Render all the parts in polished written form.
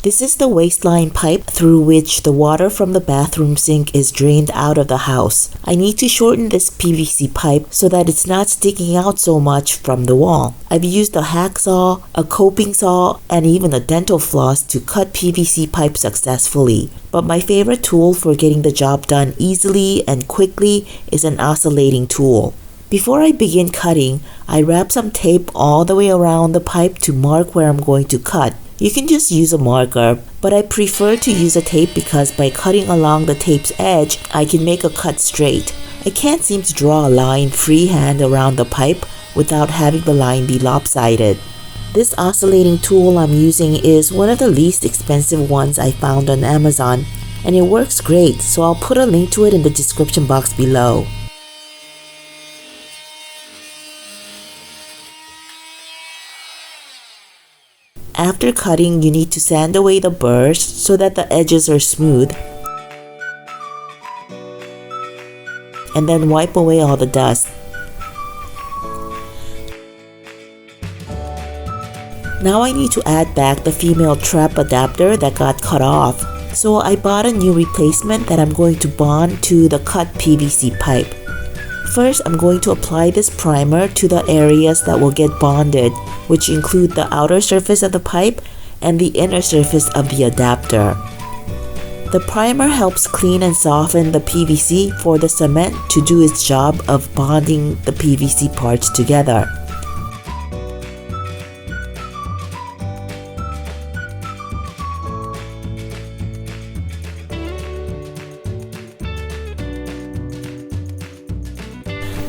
This is the waistline pipe through which the water from the bathroom sink is drained out of the house. I need to shorten this PVC pipe so that it's not sticking out so much from the wall. I've used a hacksaw, a coping saw, and even a dental floss to cut PVC pipe successfully. But my favorite tool for getting the job done easily and quickly is an oscillating tool. Before I begin cutting, I wrap some tape all the way around the pipe to mark where I'm going to cut. You can just use a marker, but I prefer to use a tape because by cutting along the tape's edge, I can make a cut straight. I can't seem to draw a line freehand around the pipe without having the line be lopsided. This oscillating tool I'm using is one of the least expensive ones I found on Amazon, and it works great, so I'll put a link to it in the description box below. After cutting, you need to sand away the burrs so that the edges are smooth, and then wipe away all the dust. Now I need to add back the female trap adapter that got cut off, so I bought a new replacement that I'm going to bond to the cut PVC pipe. First, I'm going to apply this primer to the areas that will get bonded, which include the outer surface of the pipe and the inner surface of the adapter. The primer helps clean and soften the PVC for the cement to do its job of bonding the PVC parts together.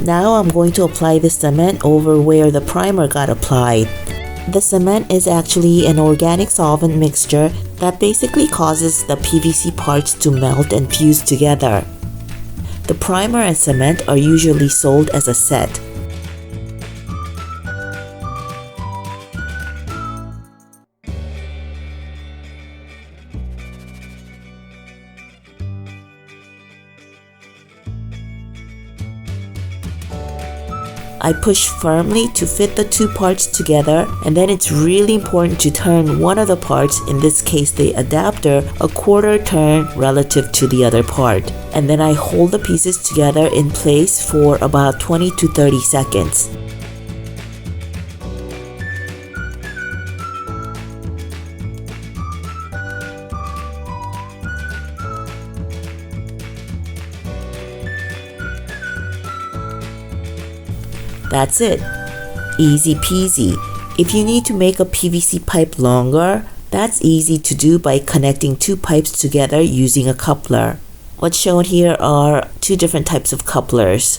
Now I'm going to apply the cement over where the primer got applied. The cement is actually an organic solvent mixture that basically causes the PVC parts to melt and fuse together. The primer and cement are usually sold as a set. I push firmly to fit the two parts together, and then it's really important to turn one of the parts, in this case the adapter, a quarter turn relative to the other part. And then I hold the pieces together in place for about 20 to 30 seconds. That's it. Easy peasy. If you need to make a PVC pipe longer, that's easy to do by connecting two pipes together using a coupler. What's shown here are two different types of couplers.